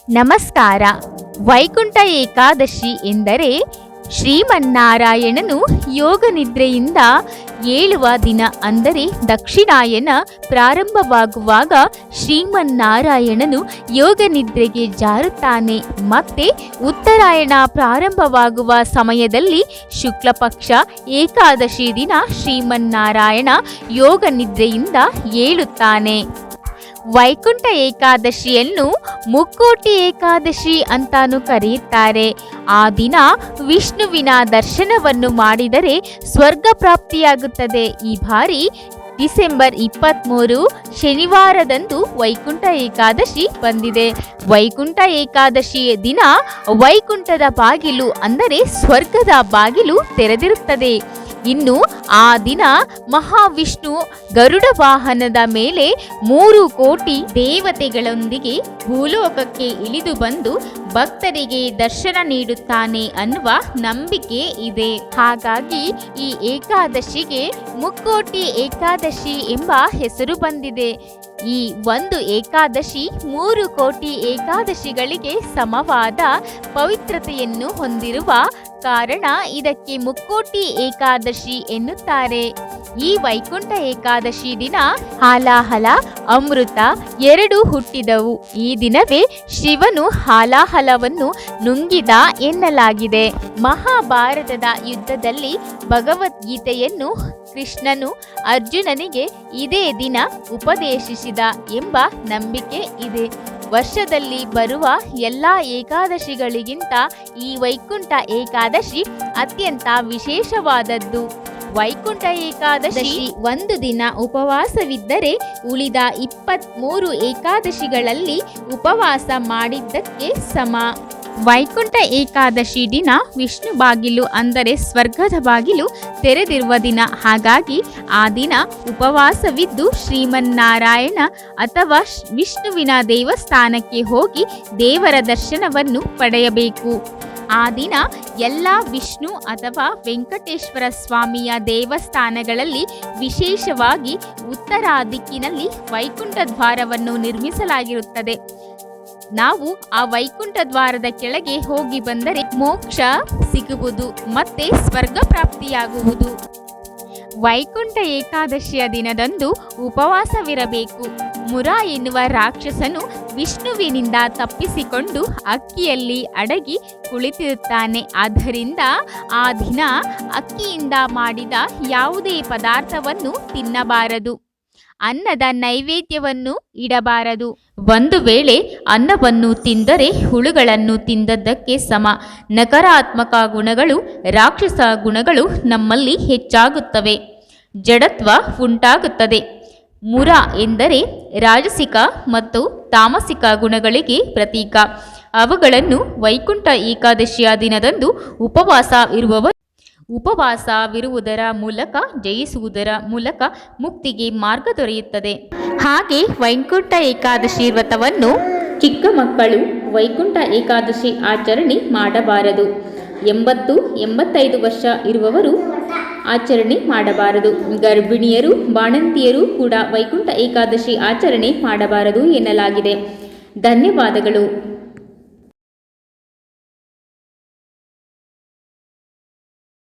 ನಮಸ್ಕಾರ. ವೈಕುಂಠ ಏಕಾದಶಿ ಎಂದರೆ ಶ್ರೀಮನ್ನಾರಾಯಣನು ಯೋಗ ನಿದ್ರೆಯಿಂದ ಏಳುವ ದಿನ. ಅಂದರೆ ದಕ್ಷಿಣಾಯನ ಪ್ರಾರಂಭವಾಗುವಾಗ ಶ್ರೀಮನ್ನಾರಾಯಣನು ಯೋಗ ನಿದ್ರೆಗೆ ಜಾರುತ್ತಾನೆ. ಮತ್ತೆ ಉತ್ತರಾಯಣ ಪ್ರಾರಂಭವಾಗುವ ಸಮಯದಲ್ಲಿ ಶುಕ್ಲಪಕ್ಷ ಏಕಾದಶಿ ದಿನ ಶ್ರೀಮನ್ನಾರಾಯಣ ಯೋಗ ನಿದ್ರೆಯಿಂದ ಏಳುತ್ತಾನೆ. ವೈಕುಂಠ ಏಕಾದಶಿಯನ್ನು ಮುಕ್ಕೋಟಿ ಏಕಾದಶಿ ಅಂತಾನು ಕರೆಯುತ್ತಾರೆ. ಆ ದಿನ ವಿಷ್ಣುವಿನ ದರ್ಶನವನ್ನು ಮಾಡಿದರೆ ಸ್ವರ್ಗ ಪ್ರಾಪ್ತಿಯಾಗುತ್ತದೆ. ಈ ಬಾರಿ ಡಿಸೆಂಬರ್ 23 ಶನಿವಾರದಂದು ವೈಕುಂಠ ಏಕಾದಶಿ ಬಂದಿದೆ. ವೈಕುಂಠ ಏಕಾದಶಿಯ ದಿನ ವೈಕುಂಠದ ಬಾಗಿಲು ಅಂದರೆ ಸ್ವರ್ಗದ ಬಾಗಿಲು ತೆರೆದಿರುತ್ತದೆ. ಇನ್ನು ಆ ದಿನ ಮಹಾವಿಷ್ಣು ಗರುಡ ವಾಹನದ ಮೇಲೆ 3 ಕೋಟಿ ದೇವತೆಗಳೊಂದಿಗೆ ಭೂಲೋಕಕ್ಕೆ ಇಳಿದು ಬಂದು ಭಕ್ತರಿಗೆ ದರ್ಶನ ನೀಡುತ್ತಾನೆ ಅನ್ನುವ ನಂಬಿಕೆ ಇದೆ. ಹಾಗಾಗಿ ಈ ಏಕಾದಶಿಗೆ ಮುಕ್ಕೋಟಿ ಏಕಾದಶಿ ಎಂಬ ಹೆಸರು ಬಂದಿದೆ. ಈ ಒಂದು ಏಕಾದಶಿ 3 ಕೋಟಿ ಏಕಾದಶಿಗಳಿಗೆ ಸಮವಾದ ಪವಿತ್ರತೆಯನ್ನು ಹೊಂದಿರುವ ಕಾರಣ ಇದಕ್ಕೆ ಮುಕ್ಕೋಟಿ ಏಕಾದಶಿ ಎನ್ನುತ್ತಾರೆ. ಈ ವೈಕುಂಠ ಏಕಾದಶಿ ದಿನ ಹಾಲಾಹಲ ಅಮೃತ 2 ಹುಟ್ಟಿದವು. ಈ ದಿನವೇ ಶಿವನು ಹಾಲಾಹಲವನ್ನು ನುಂಗಿದ ಎನ್ನಲಾಗಿದೆ. ಮಹಾಭಾರತದ ಯುದ್ಧದಲ್ಲಿ ಭಗವದ್ಗೀತೆಯನ್ನು ಕೃಷ್ಣನು ಅರ್ಜುನನಿಗೆ ಇದೇ ದಿನ ಉಪದೇಶಿಸಿದ ಎಂಬ ನಂಬಿಕೆ ಇದೆ. ವರ್ಷದಲ್ಲಿ ಬರುವ ಎಲ್ಲ ಏಕಾದಶಿಗಳಿಗಿಂತ ಈ ವೈಕುಂಠ ಏಕಾದಶಿ ಅತ್ಯಂತ ವಿಶೇಷವಾದದ್ದು. ವೈಕುಂಠ ಏಕಾದಶಿ ಒಂದು ದಿನ ಉಪವಾಸವಿದ್ದರೆ ಉಳಿದ 23 ಏಕಾದಶಿಗಳಲ್ಲಿ ಉಪವಾಸ ಮಾಡಿದ್ದಕ್ಕೆ ಸಮ. ವೈಕುಂಠ ಏಕಾದಶಿ ದಿನ ವಿಷ್ಣು ಬಾಗಿಲು ಅಂದರೆ ಸ್ವರ್ಗದ ಬಾಗಿಲು ತೆರೆದಿರುವ ದಿನ. ಹಾಗಾಗಿ ಆ ದಿನ ಉಪವಾಸವಿದ್ದು ಶ್ರೀಮನ್ನಾರಾಯಣ ಅಥವಾ ವಿಷ್ಣುವಿನ ದೇವಸ್ಥಾನಕ್ಕೆ ಹೋಗಿ ದೇವರ ದರ್ಶನವನ್ನು ಪಡೆಯಬೇಕು. ಆ ದಿನ ಎಲ್ಲ ವಿಷ್ಣು ಅಥವಾ ವೆಂಕಟೇಶ್ವರ ಸ್ವಾಮಿಯ ದೇವಸ್ಥಾನಗಳಲ್ಲಿ ವಿಶೇಷವಾಗಿ ಉತ್ತರ ದಿಕ್ಕಿನಲ್ಲಿ ವೈಕುಂಠ ದ್ವಾರವನ್ನು ನಿರ್ಮಿಸಲಾಗಿರುತ್ತದೆ. ನಾವು ಆ ವೈಕುಂಠ ದ್ವಾರದ ಕೆಳಗೆ ಹೋಗಿ ಬಂದರೆ ಮೋಕ್ಷ ಸಿಗುವುದು ಮತ್ತೆ ಸ್ವರ್ಗ ಪ್ರಾಪ್ತಿಯಾಗುವುದು. ವೈಕುಂಠ ಏಕಾದಶಿಯ ದಿನದಂದು ಉಪವಾಸವಿರಬೇಕು. ಮುರ ಎನ್ನುವ ರಾಕ್ಷಸನು ವಿಷ್ಣುವಿನಿಂದ ತಪ್ಪಿಸಿಕೊಂಡು ಅಕ್ಕಿಯಲ್ಲಿ ಅಡಗಿ ಕುಳಿತಿರುತ್ತಾನೆ. ಆದ್ದರಿಂದ ಆ ದಿನ ಅಕ್ಕಿಯಿಂದ ಮಾಡಿದ ಯಾವುದೇ ಪದಾರ್ಥವನ್ನು ತಿನ್ನಬಾರದು. ಅನ್ನದ ನೈವೇದ್ಯವನ್ನು ಇಡಬಾರದು. ಒಂದು ವೇಳೆ ಅನ್ನವನ್ನು ತಿಂದರೆ ಹುಳುಗಳನ್ನು ತಿಂದದ್ದಕ್ಕೆ ಸಮ. ನಕಾರಾತ್ಮಕ ಗುಣಗಳು, ರಾಕ್ಷಸ ಗುಣಗಳು ನಮ್ಮಲ್ಲಿ ಹೆಚ್ಚಾಗುತ್ತವೆ. ಜಡತ್ವ ಉಂಟಾಗುತ್ತದೆ. ಮುರ ಎಂದರೆ ರಾಜಸಿಕ ಮತ್ತು ತಾಮಸಿಕ ಗುಣಗಳಿಗೆ ಪ್ರತೀಕ. ಅವುಗಳನ್ನು ವೈಕುಂಠ ಏಕಾದಶಿಯ ದಿನದಂದು ಉಪವಾಸವಿರುವುದರ ಮೂಲಕ ಜಯಿಸುವುದರ ಮೂಲಕ ಮುಕ್ತಿಗೆ ಮಾರ್ಗ ದೊರೆಯುತ್ತದೆ. ಹಾಗೆ ವೈಕುಂಠ ಏಕಾದಶಿ ವ್ರತವನ್ನು ಚಿಕ್ಕ ಮಕ್ಕಳು ವೈಕುಂಠ ಏಕಾದಶಿ ಆಚರಣೆ ಮಾಡಬಾರದು. 80-85 ವರ್ಷ ಇರುವವರು ಆಚರಣೆ ಮಾಡಬಾರದು. ಗರ್ಭಿಣಿಯರು, ಬಾಣಂತಿಯರು ಕೂಡ ವೈಕುಂಠ ಏಕಾದಶಿ ಆಚರಣೆ ಮಾಡಬಾರದು ಎನ್ನಲಾಗಿದೆ. ಧನ್ಯವಾದಗಳು.